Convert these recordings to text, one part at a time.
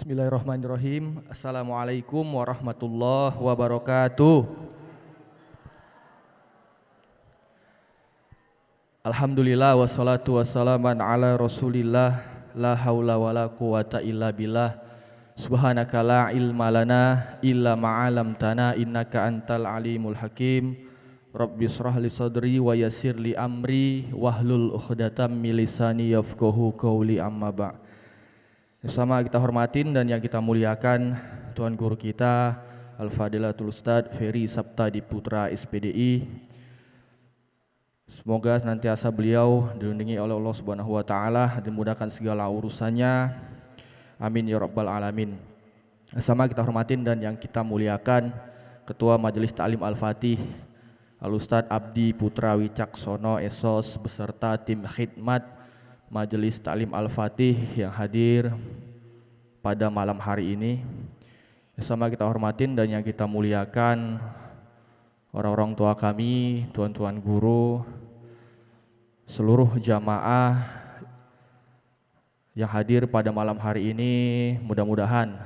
Bismillahirrahmanirrahim. Assalamualaikum warahmatullahi wabarakatuh. Alhamdulillah wassalatu wassalaman ala rasulillah. La haula wa la quwata illa billah. Subhanaka la ilma lana illa ma'alamtana innaka antal alimul hakim. Rabbi shrah li sadri wa yassir li amri wahlul uqdatam min lisani yafqahu qawli amma ba'. Sama kita hormatin dan yang kita muliakan Tuan Guru kita Al-Fadilatul Ustadz Ferry Saptadi Putra SPDI. Semoga senantiasa beliau dilindungi oleh Allah Subhanahu wa taala, dimudahkan segala urusannya. Amin ya rabbal alamin. Sama kita hormatin dan yang kita muliakan Ketua Majelis Ta'lim Al-Fatih Al-Ustadz Abdi Putra Wicaksono Esos beserta tim khidmat Majelis Ta'lim Al-Fatih yang hadir pada malam hari ini. Sama kita hormatin dan yang kita muliakan orang-orang tua kami, tuan-tuan guru, seluruh jamaah yang hadir pada malam hari ini. Mudah-mudahan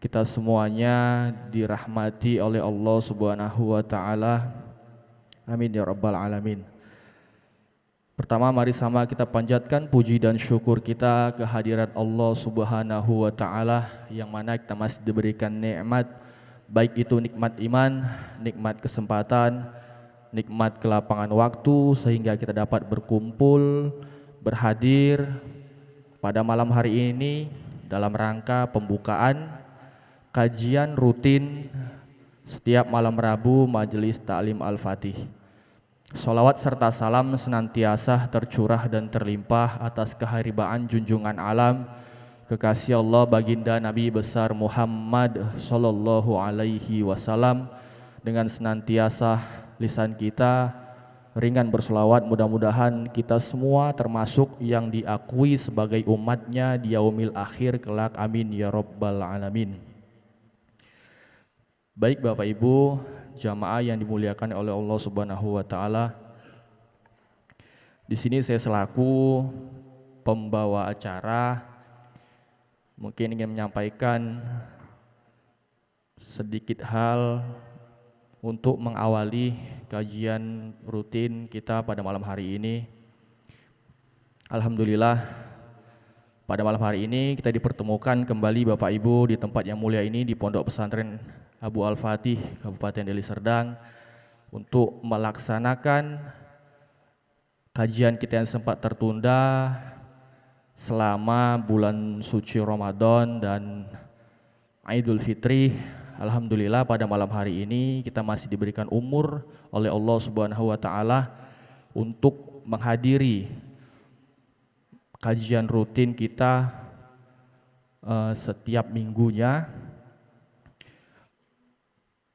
kita semuanya dirahmati oleh Allah Subhanahu wa taala. Amin ya rabbal alamin. Pertama, mari sama kita panjatkan puji dan syukur kita kehadirat Allah Subhanahu wa taala yang mana kita masih diberikan nikmat, baik itu nikmat iman, nikmat kesempatan, nikmat kelapangan waktu sehingga kita dapat berkumpul, berhadir pada malam hari ini dalam rangka pembukaan kajian rutin setiap malam Rabu Majelis Ta'lim Al-Fatih. Salawat serta salam senantiasa tercurah dan terlimpah atas keharibaan junjungan alam kekasih Allah baginda Nabi besar Muhammad sallallahu alaihi wasallam. Dengan senantiasa lisan kita ringan berselawat, mudah-mudahan kita semua termasuk yang diakui sebagai umatnya di yaumil akhir kelak. Amin ya rabbal alamin. Baik Bapak Ibu jamaah yang dimuliakan oleh Allah Subhanahu wa taala. Di sini saya selaku pembawa acara mungkin ingin menyampaikan sedikit hal untuk mengawali kajian rutin kita pada malam hari ini. Alhamdulillah pada malam hari ini kita dipertemukan kembali Bapak Ibu di tempat yang mulia ini di Pondok Pesantren Abu Al-Fatih, Kabupaten Deli Serdang, untuk melaksanakan kajian kita yang sempat tertunda selama bulan suci Ramadan dan Idul Fitri. Alhamdulillah pada malam hari ini kita masih diberikan umur oleh Allah Subhanahu wa taala untuk menghadiri kajian rutin kita setiap minggunya.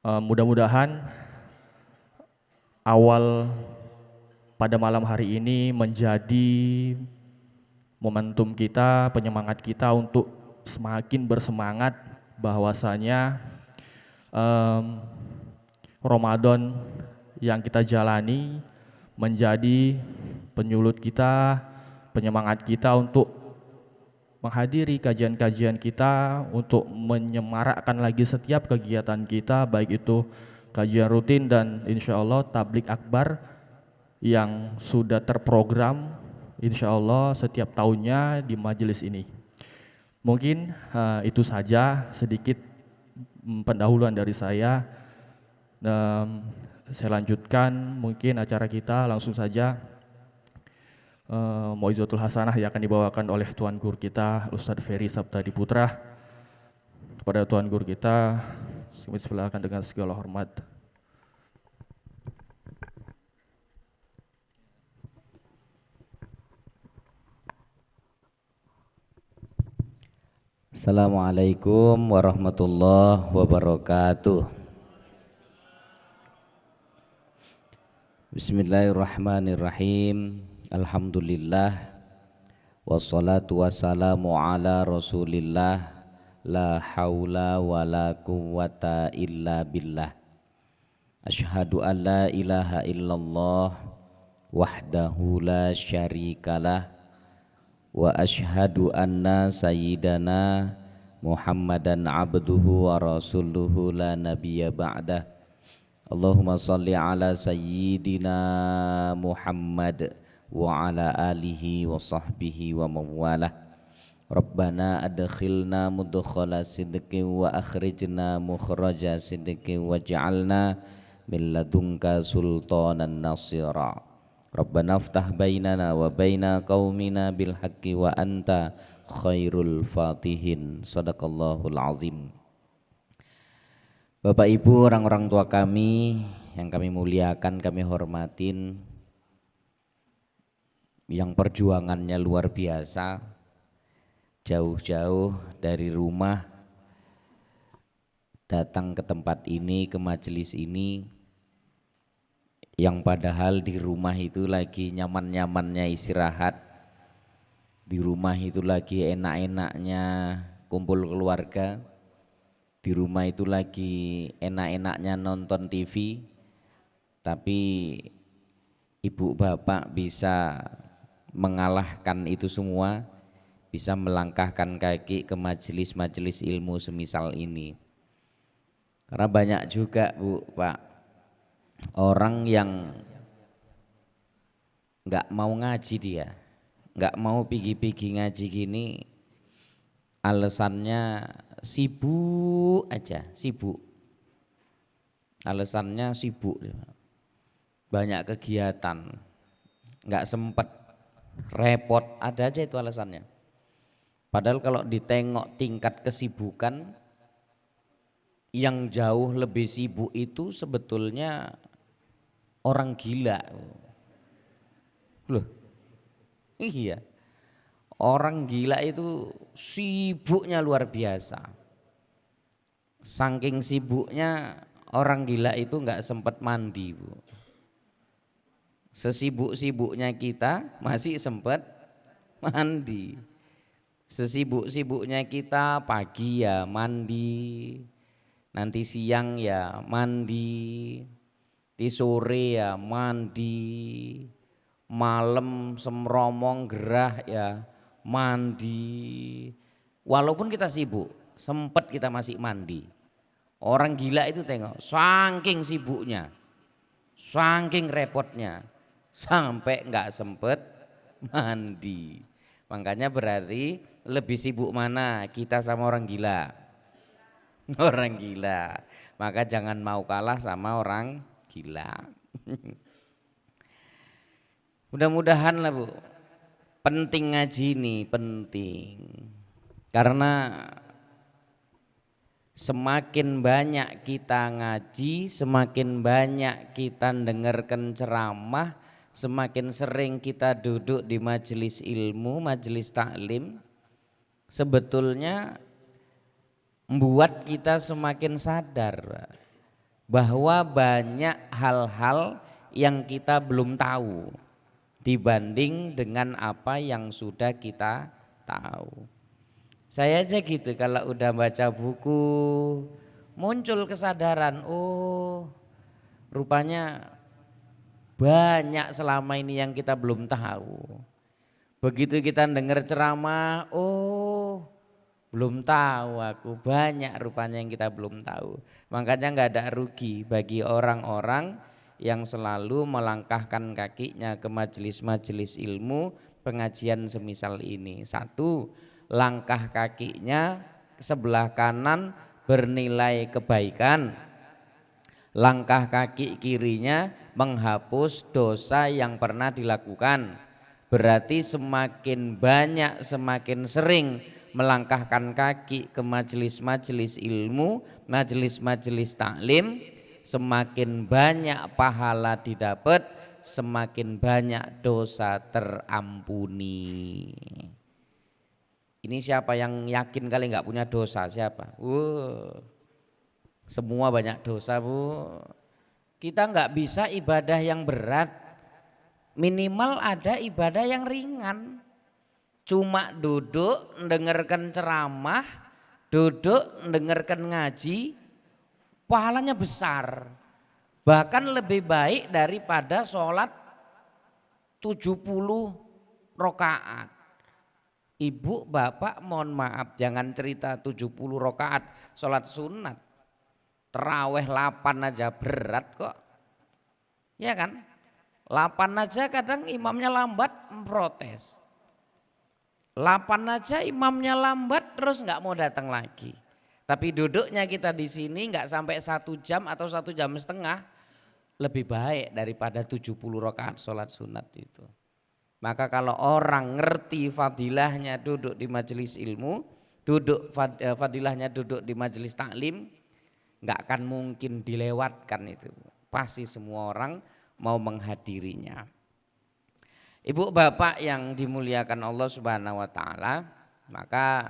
Mudah-mudahan awal pada malam hari ini menjadi momentum kita, penyemangat kita untuk semakin bersemangat bahwasanya Ramadan yang kita jalani menjadi penyulut kita, penyemangat kita untuk menghadiri kajian-kajian kita, untuk menyemarakkan lagi setiap kegiatan kita, baik itu kajian rutin dan insya Allah tablik akbar yang sudah terprogram insya Allah setiap tahunnya di majelis ini. Mungkin itu saja sedikit pendahuluan dari saya. Saya lanjutkan mungkin acara kita langsung saja. Mau'izatul Hasanah yang akan dibawakan oleh Tuan Guru kita Ustadz Ferry Saptadi Putra. Kepada Tuan Guru kita kami silakan dengan segala hormat. Assalamualaikum warahmatullahi wabarakatuh. Bismillahirrahmanirrahim. Alhamdulillah wassalatu wassalamu ala rasulillah. La haula wa la quwwata illa billah. Asyhadu an la ilaha illallah wahdahu la syarikalah wa asyhadu anna sayyidana Muhammadan abduhu wa rasuluhu la nabiyya ba'dah. Allahumma salli ala sayyidina Muhammad wa ala alihi wa sahbihi wa mawalah. Rabbana adkhilna mudkhala sidqin wa akhrijna mukhraja sidqin waj'alna min ladunka sultanan nasira. Rabbana aftah bainana wa baina qaumina bil haqqi wa anta khairul fatihin. Sadaqallahul azim. Bapak Ibu, orang-orang tua kami yang kami muliakan, kami hormatin, yang perjuangannya luar biasa, jauh-jauh dari rumah datang ke tempat ini, ke majelis ini, yang padahal di rumah itu lagi nyaman-nyamannya istirahat, di rumah itu lagi enak-enaknya kumpul keluarga, di rumah itu lagi enak-enaknya nonton TV, tapi ibu bapak bisa mengalahkan itu semua, bisa melangkahkan kaki ke majelis-majelis ilmu semisal ini. Karena banyak juga Bu, Pak, orang yang nggak mau ngaji, dia nggak mau pigi-pigi ngaji gini, alasannya sibuk aja, sibuk. Alasannya sibuk, banyak kegiatan, nggak sempet, repot, ada aja itu alasannya. Padahal kalau ditengok tingkat kesibukan, yang jauh lebih sibuk itu sebetulnya orang gila. Loh, iya, orang gila itu sibuknya luar biasa. Saking sibuknya orang gila itu nggak sempat mandi, Bu. Sesibuk-sibuknya kita masih sempat mandi. Sesibuk-sibuknya kita pagi ya mandi, nanti siang ya mandi, di sore ya mandi, malam semromong gerah ya mandi. Walaupun kita sibuk, sempat kita masih mandi. Orang gila itu tengok, saking sibuknya, saking repotnya, sampai nggak sempet mandi. Makanya berarti lebih sibuk mana kita sama orang gila? Orang gila. Maka jangan mau kalah sama orang gila. Mudah-mudahan lah Bu, penting ngaji ini, penting. Karena semakin banyak kita ngaji, semakin banyak kita dengarkan ceramah, semakin sering kita duduk di majelis ilmu, majelis taklim, sebetulnya membuat kita semakin sadar bahwa banyak hal-hal yang kita belum tahu dibanding dengan apa yang sudah kita tahu. Saya aja gitu, kalau udah baca buku muncul kesadaran, oh rupanya banyak selama ini yang kita belum tahu. Begitu kita dengar ceramah, oh belum tahu aku, banyak rupanya yang kita belum tahu. Makanya nggak ada rugi bagi orang-orang yang selalu melangkahkan kakinya ke majelis-majelis ilmu, pengajian semisal ini. Satu, langkah kakinya sebelah kanan bernilai kebaikan, langkah kaki kirinya menghapus dosa yang pernah dilakukan. Berarti semakin banyak, semakin sering melangkahkan kaki ke majelis-majelis ilmu, majelis-majelis taklim, semakin banyak pahala didapat, semakin banyak dosa terampuni. Ini siapa yang yakin kali nggak punya dosa? Siapa? Semua banyak dosa Bu. Kita nggak bisa ibadah yang berat, minimal ada ibadah yang ringan. Cuma duduk mendengarkan ceramah, duduk mendengarkan ngaji, pahalanya besar. Bahkan lebih baik daripada sholat 70 rakaat. Ibu, bapak mohon maaf jangan cerita 70 rakaat sholat sunat. Terawih 8 aja berat kok. Ya kan? 8 aja kadang imamnya lambat protes. 8 aja imamnya lambat terus nggak mau datang lagi. Tapi duduknya kita di sini nggak sampai 1 jam atau 1,5 jam, lebih baik daripada 70 rakaat sholat sunat itu. Maka kalau orang ngerti fadilahnya duduk di majelis ilmu, fadilahnya duduk di majelis taklim, nggak akan mungkin dilewatkan itu. Pasti semua orang mau menghadirinya. Ibu bapak yang dimuliakan Allah Subhanahu wa taala, maka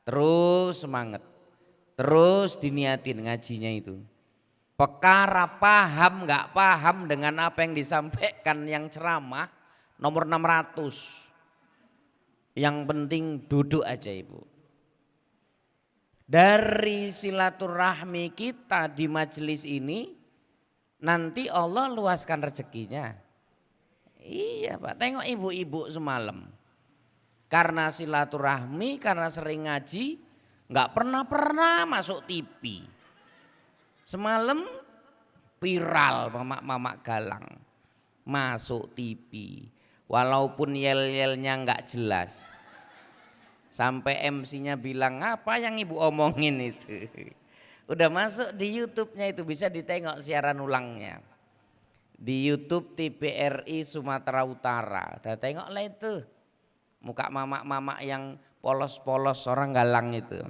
terus semangat. Terus diniatin ngajinya itu. Perkara paham nggak paham dengan apa yang disampaikan yang ceramah nomor 600. Yang penting duduk aja ibu. Dari silaturahmi kita di majelis ini nanti Allah luaskan rezekinya. Iya Pak, tengok ibu-ibu semalam. Karena silaturahmi, karena sering ngaji, nggak pernah masuk TV. Semalam viral mamak-mamak galang masuk TV. Walaupun yel-yelnya nggak jelas. Sampai MC-nya bilang apa yang ibu omongin itu. Udah masuk di YouTube-nya itu bisa ditengok siaran ulangnya. Di YouTube TVRI Sumatera Utara. Udah tengok lah itu. Muka mamak-mamak yang polos-polos orang galang itu.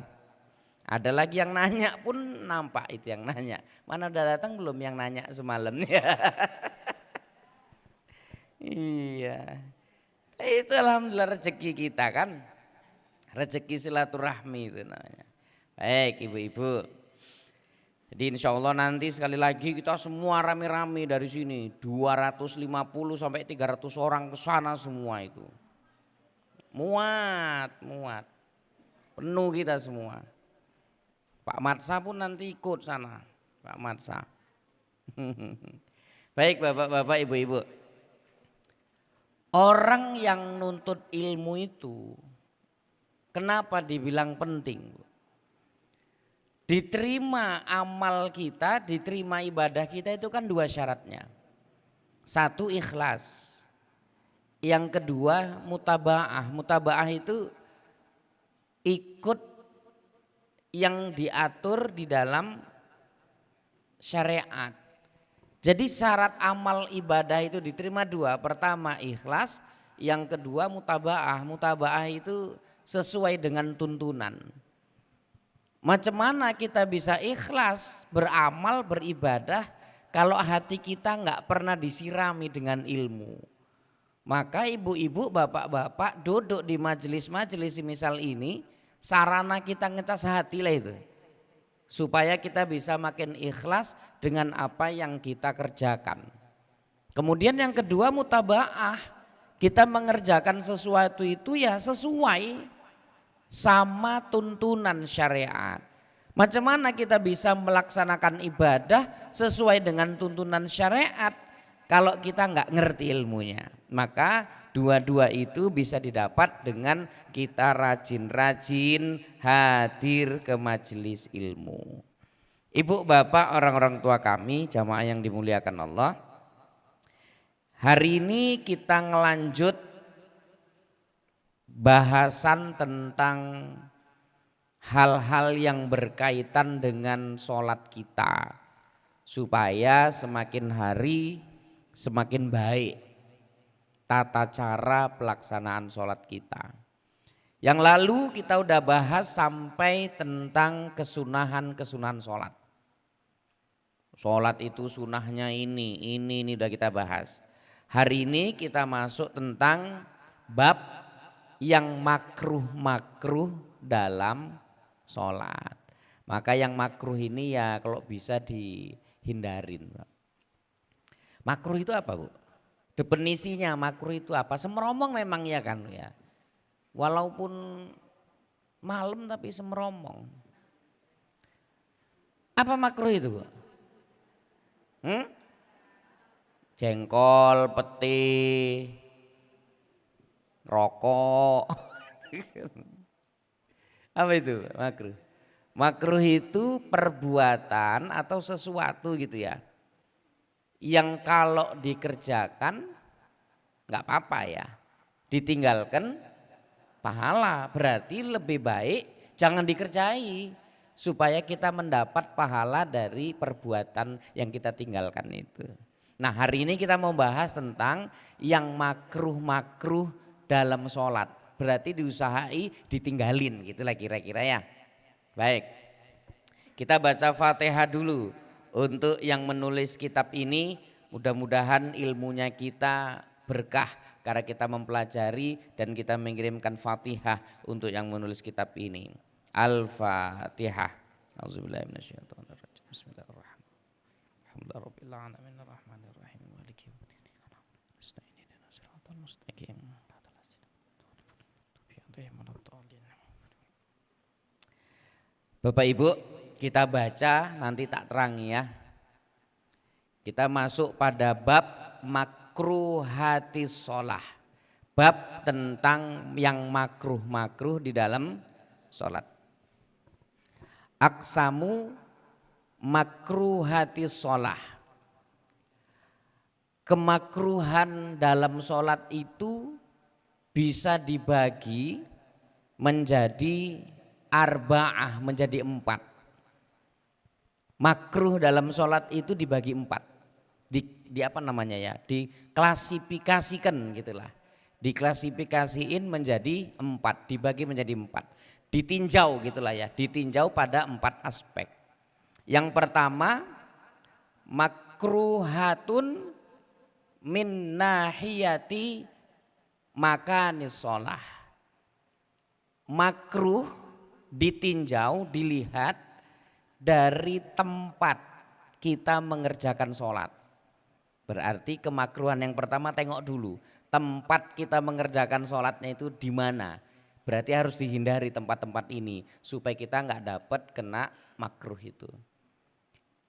Ada lagi yang nanya pun nampak itu yang nanya. Mana udah datang belum yang nanya semalam? Iya. Itu alhamdulillah rezeki kita kan. Rezeki silaturahmi itu namanya. Baik ibu-ibu. Jadi insya Allah nanti sekali lagi kita semua rame-rame dari sini. 250 sampai 300 orang ke sana semua itu. Muat. Penuh kita semua. Pak Matsa pun nanti ikut sana. Pak Matsa. Baik bapak-bapak ibu-ibu. Orang yang nuntut ilmu itu kenapa dibilang penting? Diterima amal kita, diterima ibadah kita itu kan 2 syaratnya. 1 ikhlas. Yang kedua mutabaah. Mutabaah itu ikut yang diatur di dalam syariat. Jadi syarat amal ibadah itu diterima 2. Pertama ikhlas, yang kedua mutabaah. Mutabaah itu sesuai dengan tuntunan. Macam mana kita bisa ikhlas beramal beribadah kalau hati kita nggak pernah disirami dengan ilmu. Maka ibu-ibu bapak-bapak duduk di majelis-majelis misal ini sarana kita ngecas hati lah itu. Supaya kita bisa makin ikhlas dengan apa yang kita kerjakan. Kemudian yang kedua mutabaah. Kita mengerjakan sesuatu itu ya sesuai sama tuntunan syariat. Macam mana kita bisa melaksanakan ibadah sesuai dengan tuntunan syariat kalau kita nggak ngerti ilmunya? Maka dua-dua itu bisa didapat dengan kita rajin-rajin hadir ke majelis ilmu. Ibu bapak orang-orang tua kami jamaah yang dimuliakan Allah. Hari ini kita ngelanjut bahasan tentang hal-hal yang berkaitan dengan sholat kita supaya semakin hari semakin baik tata cara pelaksanaan sholat kita. Yang lalu kita udah bahas sampai tentang kesunahan sholat. Sholat itu sunahnya ini udah kita bahas. Hari ini kita masuk tentang bab yang makruh dalam sholat. Maka yang makruh ini ya kalau bisa dihindarin. Makruh itu apa Bu? Definisinya makruh itu apa? Semeromong memang ya kan ya. Walaupun malam tapi semeromong. Apa makruh itu Bu? Jengkol, peti, rokok, Apa itu makruh? Makruh itu perbuatan atau sesuatu gitu ya. Yang kalau dikerjakan nggak apa-apa ya. Ditinggalkan pahala, berarti lebih baik jangan dikerjai supaya kita mendapat pahala dari perbuatan yang kita tinggalkan itu. Nah, hari ini kita mau bahas tentang yang makruh-makruh dalam sholat. Berarti diusahai ditinggalin gitulah kira-kira ya. Baik, kita baca Fatihah dulu. Untuk yang menulis kitab ini mudah-mudahan ilmunya kita berkah karena kita mempelajari dan kita mengirimkan Fatihah untuk yang menulis kitab ini. Al-Fatihah. Auzubillahi minasyaitonirrajim. Bismillahirrahmanirrahim. Alhamdulillahirabbil alamin arrahmanirrahim maliki yaumiddin. Nasta'in ihdinas siratal mustaqim. Bapak Ibu, kita baca nanti tak terangi ya. Kita masuk pada bab makruhati sholah. Bab tentang yang makruh-makruh di dalam sholat. Aksamu makruhati sholah. Kemakruhan dalam sholat itu bisa dibagi menjadi arba'ah, menjadi 4. Makruh dalam sholat itu dibagi 4. Di apa namanya ya? Diklasifikasikan gitulah. Diklasifikasiin menjadi 4, dibagi menjadi 4. Ditinjau gitulah ya, ditinjau pada 4 aspek. Yang pertama makruhatun min nahiyati makanis sholah. Makruh ditinjau, dilihat dari tempat kita mengerjakan sholat. Berarti kemakruhan yang pertama tengok dulu tempat kita mengerjakan sholatnya itu di mana. Berarti harus dihindari tempat-tempat ini supaya kita nggak dapat kena makruh itu.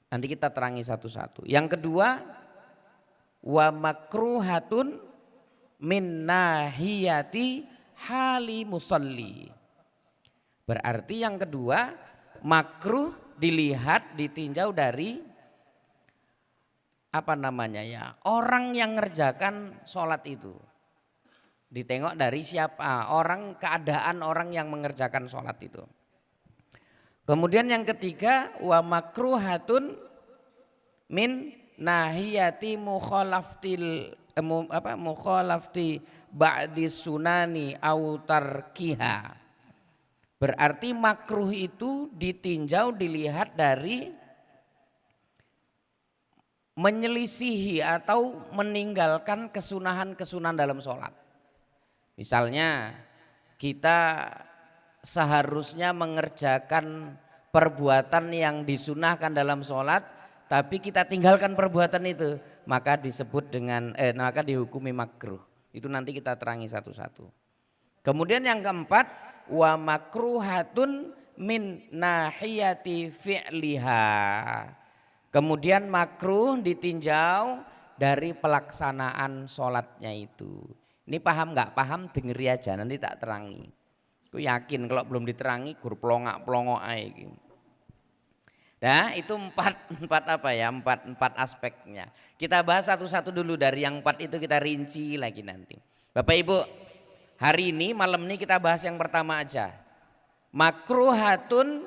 Nanti kita terangi satu-satu. Yang kedua, wa makruhatun min nahiyati hali musalli. Berarti yang kedua makruh dilihat, ditinjau dari apa namanya ya, orang yang ngerjakan sholat itu. Ditengok dari siapa, orang, keadaan orang yang mengerjakan sholat itu. Kemudian yang ketiga wa makruhatun min nahiyati mukhalafti ba'di sunani au tarkiha. Berarti makruh itu ditinjau, dilihat dari menyelisihi atau meninggalkan kesunahan-kesunahan dalam sholat. Misalnya kita seharusnya mengerjakan perbuatan yang disunahkan dalam sholat, tapi kita tinggalkan perbuatan itu, maka disebut dengan maka dihukumi makruh. Itu nanti kita terangi satu-satu. Kemudian yang keempat, wa makruhatun min nahiyati fi'liha. Kemudian makruh ditinjau dari pelaksanaan sholatnya itu. Ini paham nggak? Paham dengeri aja, nanti tak terangi. Aku yakin kalau belum diterangi gur plongak-plongok aja. Nah itu empat apa ya, empat aspeknya. Kita bahas satu-satu dulu, dari yang 4 itu kita rinci lagi nanti. Bapak Ibu, hari ini malam ini kita bahas yang pertama aja. Makruhatun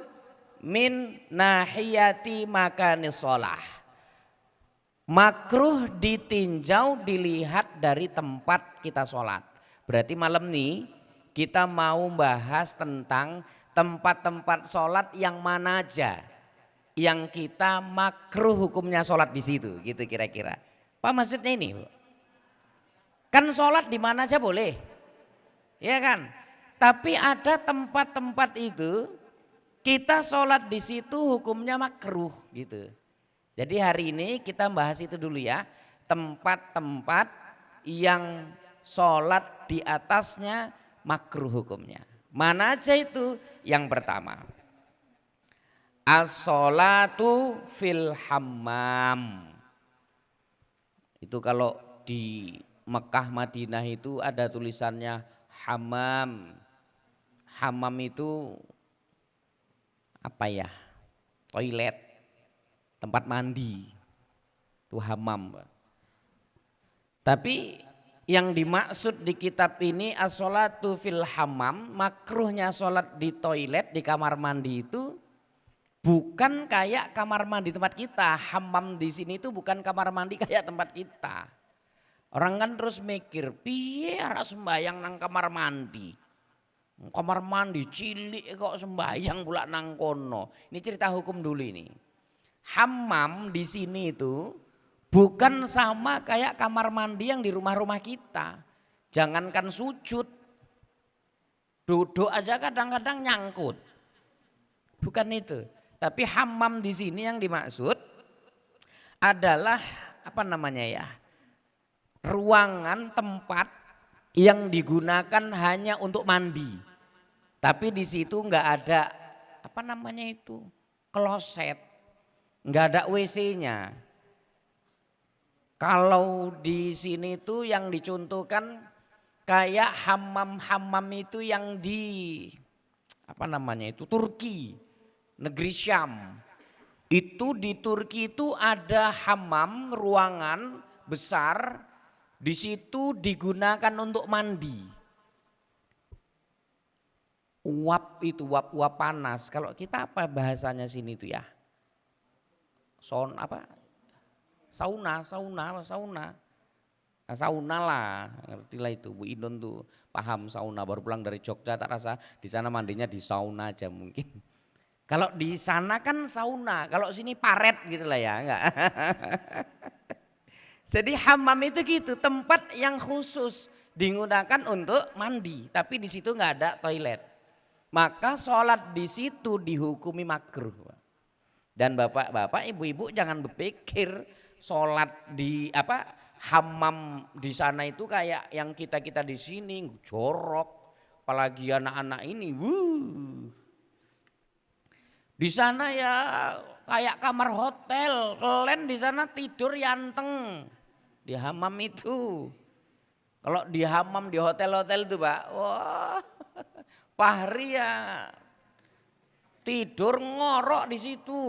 min nahiyati makanis sholah. Makruh ditinjau, dilihat dari tempat kita sholat. Berarti malam ini kita mau bahas tentang tempat-tempat sholat yang mana aja yang kita makruh hukumnya sholat di situ, gitu kira-kira. Apa maksudnya ini? Kan sholat di mana aja boleh, ya kan? Tapi ada tempat-tempat itu kita sholat di situ hukumnya makruh, gitu. Jadi hari ini kita bahas itu dulu ya, tempat-tempat yang sholat di atasnya makruh hukumnya. Mana aja itu? Yang pertama, as-sholatu fil hammam. Itu kalau di Mekah Madinah itu ada tulisannya hammam. Hammam itu apa ya? Toilet, tempat mandi. Itu hammam. Tapi yang dimaksud di kitab ini as-sholatu fil hammam, makruhnya sholat di toilet, di kamar mandi itu bukan kayak kamar mandi tempat kita. Hammam di sini itu bukan kamar mandi kayak tempat kita. Orang kan terus mikir, piye arek sembayang nang kamar mandi. Kamar mandi cilik kok sembayang pula nang kono. Ini cerita hukum dulu ini. Hammam di sini itu bukan sama kayak kamar mandi yang di rumah-rumah kita. Jangankan sujud, duduk aja kadang-kadang nyangkut. Bukan itu. Tapi hammam di sini yang dimaksud adalah apa namanya ya? Ruangan tempat yang digunakan hanya untuk mandi. Tapi di situ enggak ada apa namanya itu? Kloset. Enggak ada WC-nya. Kalau di sini tuh yang dicontohkan kayak hammam-hammam itu yang di apa namanya itu Turki, negeri Syam. Itu di Turki itu ada hammam ruangan besar, di situ digunakan untuk mandi. Uap itu uap panas. Kalau kita apa bahasanya sini itu ya? Sauna. Nah, sauna lah, ngertilah itu Bu Indon tuh paham sauna, baru pulang dari Jogja tak rasa di sana mandinya di sauna aja mungkin. Kalau di sana kan sauna, kalau sini paret gitu lah ya, enggak. Jadi hammam itu gitu, tempat yang khusus digunakan untuk mandi, tapi di situ enggak ada toilet. Maka sholat di situ dihukumi makruh. Dan bapak-bapak, ibu-ibu jangan berpikir sholat di hammam di sana itu kayak yang kita di sini jorok, apalagi anak-anak ini. Di sana ya kayak kamar hotel, kalian di sana tidur yanteng di hammam itu. Kalau di hammam di hotel-hotel itu Pak, wah Fahri ya tidur ngorok di situ.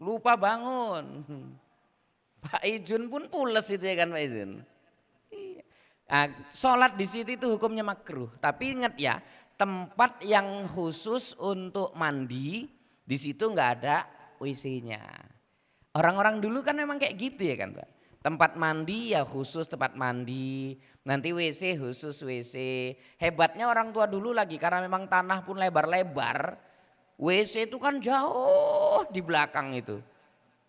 Lupa bangun. Pak Ijun pun pules itu ya kan Pak Ijun. Nah, sholat di situ itu hukumnya makruh. Tapi ingat ya, tempat yang khusus untuk mandi di situ nggak ada WC-nya. Orang-orang dulu kan memang kayak gitu ya kan Pak. Tempat mandi ya khusus tempat mandi, nanti WC khusus WC. Hebatnya orang tua dulu lagi karena memang tanah pun lebar-lebar. WC itu kan jauh di belakang itu.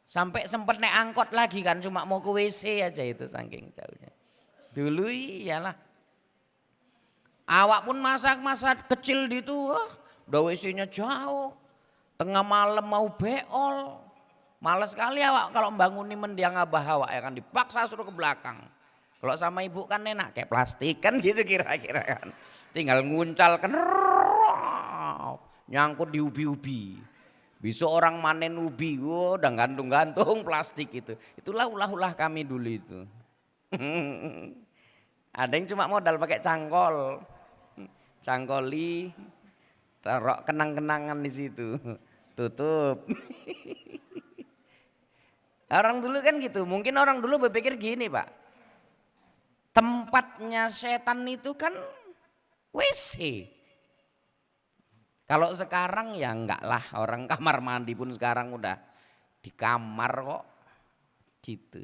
Sampai sempat naik angkot lagi kan cuma mau ke WC aja itu saking jauhnya. Dulu iyalah. Awak pun masak kecil di itu, udah WC-nya jauh. Tengah malam mau beol. Males sekali awak kalau membanguni mendiang abah awak ya kan dipaksa suruh ke belakang. Kalau sama ibu kan enak kayak plastik kan gitu kira-kira kan. Tinggal nguncal kan nyangkut di ubi-ubi. Besok orang manen ubi, udah gantung-gantung plastik itu. Itulah ulah-ulah kami dulu itu. Ada yang cuma modal pakai cangkol. Cangkoli, taruh kenang-kenangan di situ. Tutup. Orang dulu kan gitu, mungkin orang dulu berpikir gini Pak. Tempatnya setan itu kan WC. Kalau sekarang ya enggak lah, orang kamar mandi pun sekarang udah di kamar kok gitu.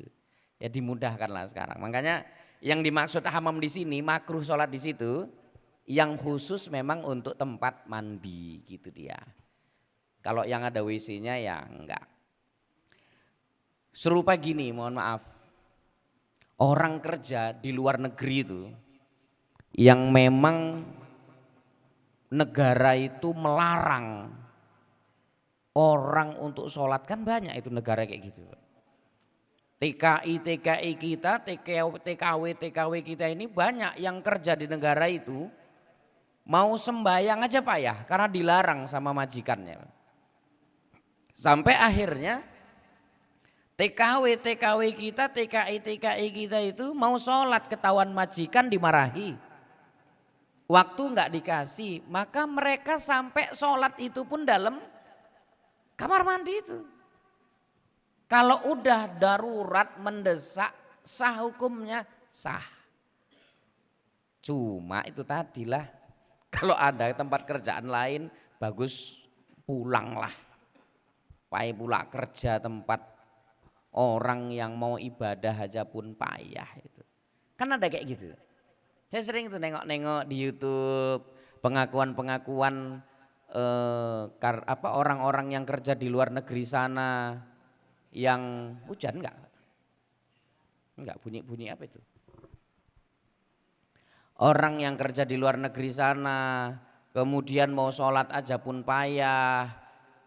Ya dimudahkan lah sekarang. Makanya yang dimaksud hammam di sini, makruh sholat di situ, yang khusus memang untuk tempat mandi gitu dia. Kalau yang ada WC-nya ya enggak. Serupa gini, mohon maaf. Orang kerja di luar negeri itu yang memang negara itu melarang orang untuk sholat kan banyak itu negara kayak gitu. TKI kita, TKW kita ini banyak yang kerja di negara itu mau sembahyang aja Pak ya karena dilarang sama majikannya. Sampai akhirnya TKW kita, TKI kita itu mau sholat ketahuan majikan dimarahi. waktu nggak dikasih, maka mereka sampai sholat itu pun dalam kamar mandi itu. Kalau udah darurat mendesak, sah hukumnya sah. Cuma itu tadilah, kalau ada tempat kerjaan lain bagus pulanglah. Payah pula kerja tempat orang yang mau ibadah aja pun payah itu. Kan ada kayak gitu. Saya sering tuh nengok-nengok di YouTube pengakuan-pengakuan orang-orang yang kerja di luar negeri sana yang hujan enggak bunyi-bunyi apa itu. Orang yang kerja di luar negeri sana kemudian mau sholat aja pun payah,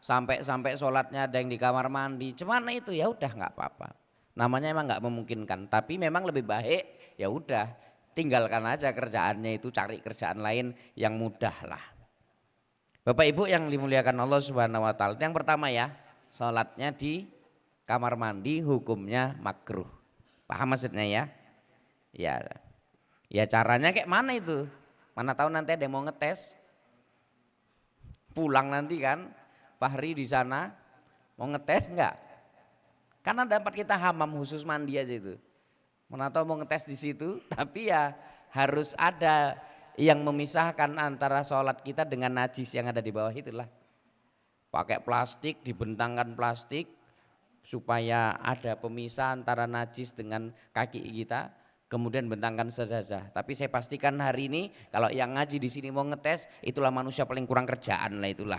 sampai sholatnya ada yang di kamar mandi. Cuman itu ya udah nggak apa-apa. Namanya emang nggak memungkinkan, tapi memang lebih baik ya udah tinggalkan aja kerjaannya itu, cari kerjaan lain yang mudah lah. Bapak Ibu yang dimuliakan Allah Subhanahu wa taala. Yang pertama ya, sholatnya di kamar mandi hukumnya makruh. Paham maksudnya ya? Ya. Ya caranya kayak mana itu? Mana tahu nanti ada yang mau ngetes. Pulang nanti kan, Fahri di sana mau ngetes enggak? Karena dapat kita hamam khusus mandi aja itu. Mana tahu mau ngetes di situ, tapi ya harus ada yang memisahkan antara sholat kita dengan najis yang ada di bawah itulah. Pakai plastik, dibentangkan plastik supaya ada pemisah antara najis dengan kaki kita. Kemudian bentangkan sejadah. Tapi saya pastikan hari ini kalau yang ngaji di sini mau ngetes, itulah manusia paling kurang kerjaan lah itulah.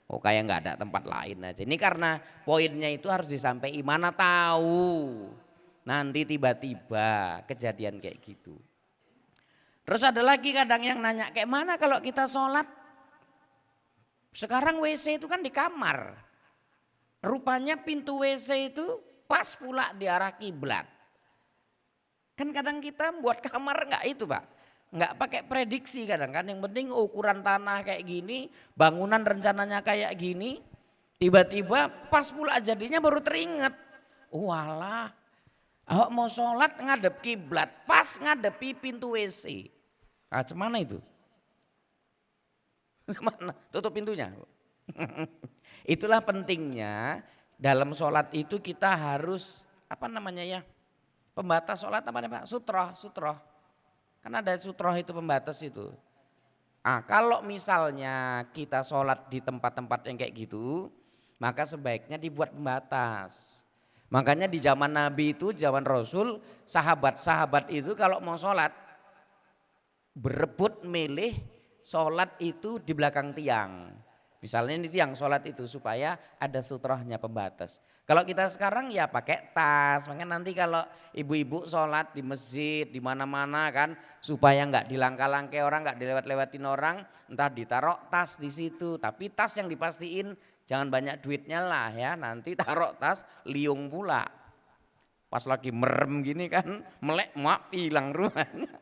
Oh kayak nggak ada tempat lain aja. Ini karena poinnya itu harus disampaikan. Mana tahu nanti tiba-tiba kejadian kayak gitu. Terus ada lagi kadang yang nanya kayak mana kalau kita sholat. Sekarang WC itu kan di kamar. Rupanya pintu WC itu pas pula di arah kiblat. Kan kadang kita buat kamar enggak itu Pak. Enggak pakai prediksi kadang kan. Yang penting ukuran tanah kayak gini, bangunan rencananya kayak gini. Tiba-tiba pas pula jadinya baru teringat. Walah, awak mau sholat ngadep kiblat, pas ngadepi pintu WC. Ah, cemana itu? Cemana? Tutup pintunya. Itulah pentingnya dalam sholat itu kita harus apa namanya ya? Pembatas sholat apa nih Pak? Sutroh. Kan ada sutroh itu pembatas itu. Ah, kalau misalnya kita sholat di tempat-tempat yang kayak gitu, maka sebaiknya dibuat pembatas. Makanya di zaman Nabi itu, zaman Rasul, sahabat-sahabat itu kalau mau sholat, berebut milih sholat itu di belakang tiang. Misalnya ini tiang sholat itu supaya ada sutrohnya pembatas. Kalau kita sekarang ya pakai tas, makanya nanti kalau ibu-ibu sholat di masjid di mana-mana kan supaya nggak dilangkah-langkai orang, nggak dilewat-lewatin orang, entah ditaruh tas di situ. Tapi tas yang dipastiin jangan banyak duitnya lah ya, nanti taruh tas liung pula. Pas lagi merem gini kan melek maaf hilang rumahnya.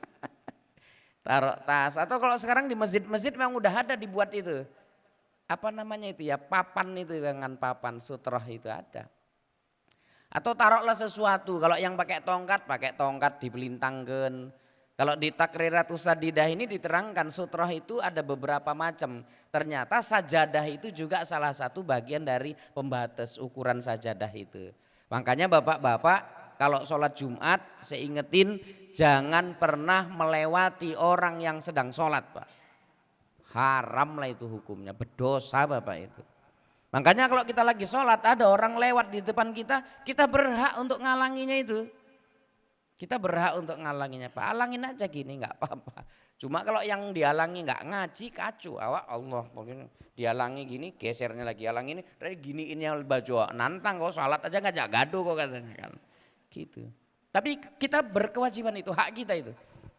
Taruh tas atau kalau sekarang di masjid-masjid memang udah ada dibuat itu. Apa namanya itu ya, papan itu dengan papan sutroh itu ada. Atau taruhlah sesuatu, kalau yang pakai tongkat dibelintangkan. Kalau di Takriratus Sadidah ini diterangkan sutroh itu ada beberapa macam. Ternyata sajadah itu juga salah satu bagian dari pembatas ukuran sajadah itu. Makanya bapak-bapak kalau sholat Jumat saya ingetin jangan pernah melewati orang yang sedang sholat Pak. Haram lah itu hukumnya, berdosa Bapak itu. Makanya kalau kita lagi sholat ada orang lewat di depan kita, kita berhak untuk ngalanginya itu. Kita berhak untuk ngalanginya, Pak halangin aja gini nggak apa-apa. Cuma kalau yang dihalangi nggak ngaji kacau, awak Allah dihalangi gini gesernya lagi halangi ini, dari giniin yang baju nantang kok sholat aja ngajak gaduh kok katanya kan. Gitu. Tapi kita berkewajiban itu, hak kita itu.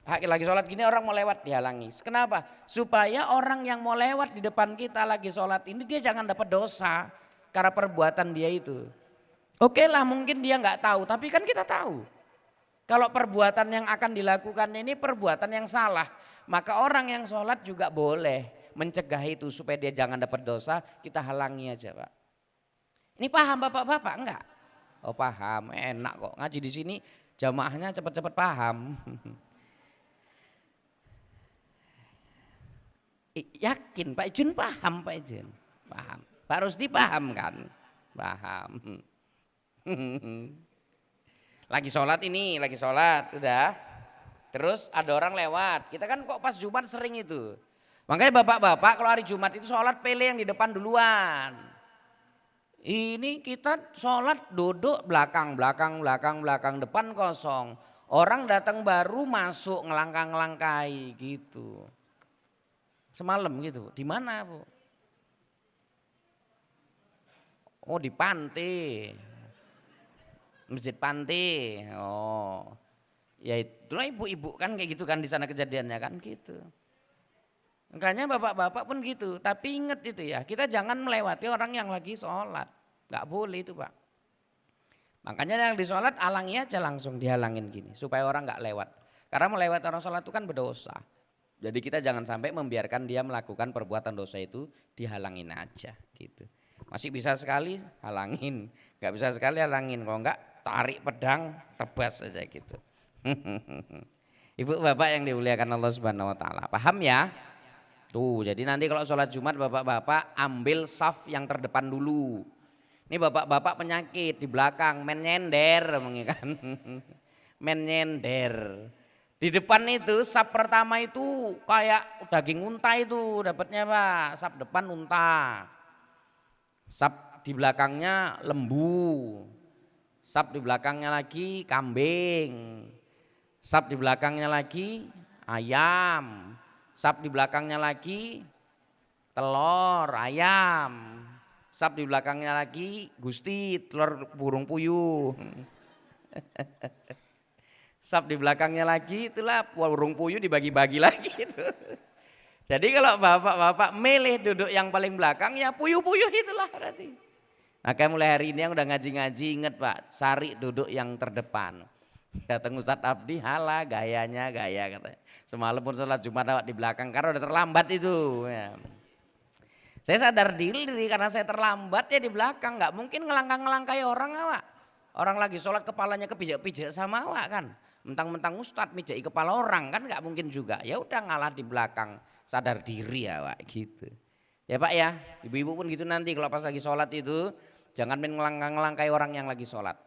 Lagi sholat gini orang mau lewat dihalangi. Kenapa? Supaya orang yang mau lewat di depan kita lagi sholat ini dia jangan dapat dosa karena perbuatan dia itu. Oke lah mungkin dia nggak tahu, tapi kan kita tahu. Kalau perbuatan yang akan dilakukan ini perbuatan yang salah, maka orang yang sholat juga boleh mencegah itu supaya dia jangan dapat dosa, kita halangi aja Pak. Ini paham bapak-bapak enggak? Oh paham, enak kok ngaji di sini jamaahnya cepat-cepat paham. Yakin Pak Ijun paham Pak Ijun? Paham. Pak Rusdi paham kan? Paham. Lagi sholat udah. Terus ada orang lewat, kita kan kok pas Jumat sering itu. Makanya bapak-bapak kalau hari Jumat itu sholat pilih yang di depan duluan. Ini kita sholat duduk belakang, depan kosong. Orang datang baru masuk ngelangkang-ngelangkai gitu. Semalam gitu, di mana Bu? Oh di Pantai, Masjid Pantai. Oh, ya itulah ibu-ibu kan kayak gitu kan di sana kejadiannya kan gitu. Makanya bapak-bapak pun gitu. Tapi ingat itu ya, kita jangan melewati orang yang lagi sholat, nggak boleh itu Pak. Makanya yang di sholat halangi aja langsung dihalangin gini supaya orang nggak lewat. Karena melewati orang sholat itu kan berdosa. Jadi kita jangan sampai membiarkan dia melakukan perbuatan dosa itu, dihalangin aja gitu. Masih bisa sekali halangin, nggak bisa sekali halangin. Kalau nggak tarik pedang tebas aja gitu. Ibu bapak yang dimuliakan Allah Subhanahu Wa Taala, paham ya? Tuh jadi nanti kalau sholat Jumat bapak-bapak ambil saf yang terdepan dulu. Ini bapak-bapak penyakit di belakang men nyender kan. Men nyender. Di depan itu sap pertama itu kayak daging unta itu dapatnya Pak, sap depan unta. Sap di belakangnya lembu. Sap di belakangnya lagi kambing. Sap di belakangnya lagi ayam. Sap di belakangnya lagi telur ayam. Sap di belakangnya lagi gusti telur burung puyuh. Sap di belakangnya lagi itulah burung puyuh dibagi-bagi lagi itu. Jadi kalau bapak-bapak milih duduk yang paling belakang ya puyuh-puyuh itulah berarti. Maka mulai hari ini yang udah ngaji-ngaji inget Pak, cari duduk yang terdepan. Datang Ustadz Abdi halah gayanya gaya katanya. Semalam pun sholat Jumat lewat di belakang karena udah terlambat itu. Ya. Saya sadar diri karena saya terlambat ya di belakang, nggak mungkin ngelangkang-ngelangkai orang awak. Orang lagi sholat kepalanya kepijak-pijak sama awak kan. Mentang-mentang ustadz mijai kepala orang kan nggak mungkin juga. Ya udah ngalah di belakang, sadar diri ya Pak gitu. Ya Pak ya, ibu-ibu pun gitu nanti kalau pas lagi sholat itu jangan main ngelangkang-ngelangkai orang yang lagi sholat.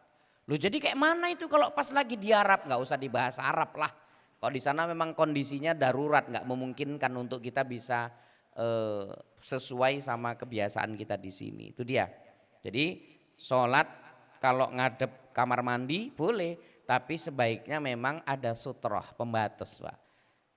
Loh jadi kayak mana itu kalau pas lagi di Arab, nggak usah dibahas Arab lah. Kalau di sana memang kondisinya darurat, nggak memungkinkan untuk kita bisa sesuai sama kebiasaan kita di sini. Itu dia. Jadi sholat kalau ngadep kamar mandi boleh, tapi sebaiknya memang ada sutroh pembatas Pak.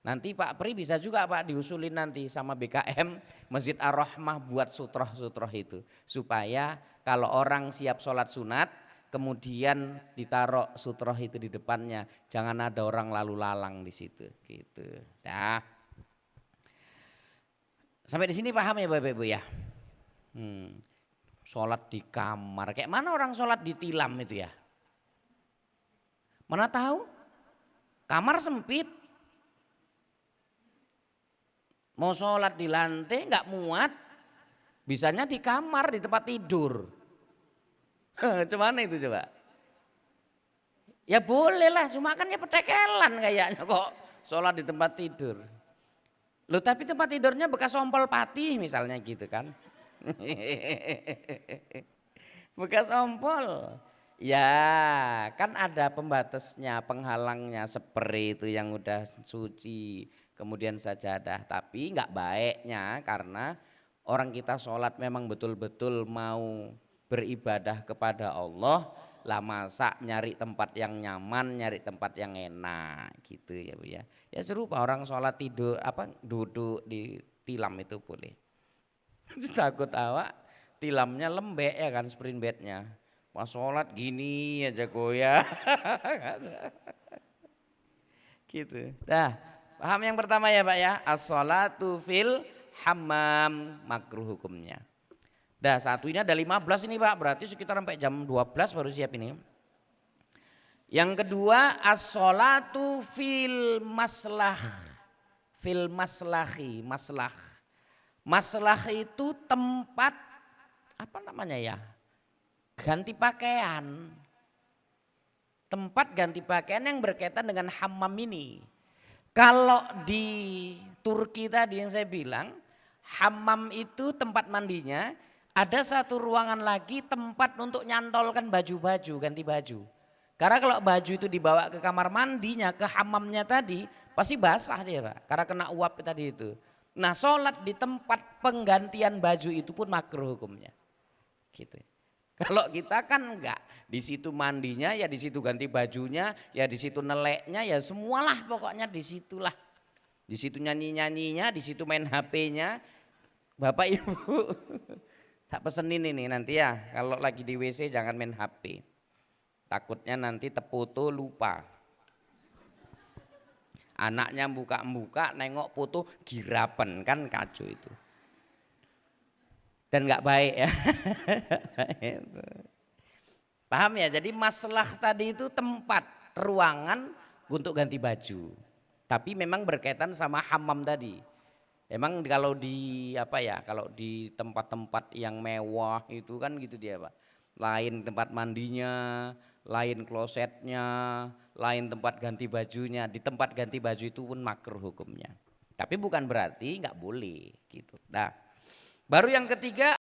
Nanti Pak Pri bisa juga Pak diusulin nanti sama BKM Masjid Ar-Rahmah buat sutroh-sutroh itu. Supaya kalau orang siap sholat sunat kemudian ditaruh sutroh itu di depannya. Jangan ada orang lalu lalang di situ gitu. Nah. Sampai di sini paham ya Bapak Ibu ya? Sholat di kamar, kayak mana orang sholat di tilam itu ya? Mana tahu? Kamar sempit. Mau sholat di lantai nggak muat, bisanya di kamar di tempat tidur. Cuman itu coba? Ya boleh lah, cuma kan ya petekelan kayaknya kok sholat di tempat tidur. Loh tapi tempat tidurnya bekas ompol patih misalnya gitu kan. Bekas ompol. Ya kan ada pembatasnya, penghalangnya spray itu yang udah suci. Kemudian sajadah. Tapi enggak baiknya karena orang kita sholat memang betul-betul mau beribadah kepada Allah. Lah masa nyari tempat yang nyaman, nyari tempat yang enak gitu ya Bu ya. Ya serupa orang sholat tidur duduk di tilam itu boleh. Takut awak tilamnya lembek ya kan spring bednya. Pas sholat gini aja goyah. Gitu. Dah paham yang pertama ya Pak ya. As-sholatu fil hammam makruh hukumnya. Dah satu ini ada 15 ini Pak, berarti sekitar sampai jam 12 baru siap ini. Yang kedua as-sholatu fil maslahi, maslah. Maslah itu tempat apa namanya ya? Ganti pakaian. Tempat ganti pakaian yang berkaitan dengan hammam ini. Kalau di Turki tadi yang saya bilang Hammam itu tempat mandinya, ada satu ruangan lagi tempat untuk nyantolkan baju-baju, ganti baju. Karena kalau baju itu dibawa ke kamar mandinya, ke hammamnya tadi, pasti basah dia Pak, karena kena uap tadi itu. Nah sholat di tempat penggantian baju itu pun makruh hukumnya. Gitu. Kalau kita kan enggak, di situ mandinya ya di situ ganti bajunya, ya di situ neleknya ya semualah pokoknya di situlah. Di situ nyanyi-nyanyinya, di situ main HP-nya. Bapak Ibu, tak pesenin ini nanti ya, kalau lagi di WC jangan main HP. Takutnya nanti tefoto lupa. Anaknya buka-buka nengok foto girapen kan kacau itu. Dan nggak baik ya. Paham ya? Jadi masalah tadi itu tempat, ruangan untuk ganti baju. Tapi memang berkaitan sama hammam tadi. Emang kalau di apa ya? Kalau di tempat-tempat yang mewah itu kan gitu dia, Pak. Lain tempat mandinya, lain klosetnya, lain tempat ganti bajunya. Di tempat ganti baju itu pun makruh hukumnya. Tapi bukan berarti nggak boleh gitu. Nah, baru yang ketiga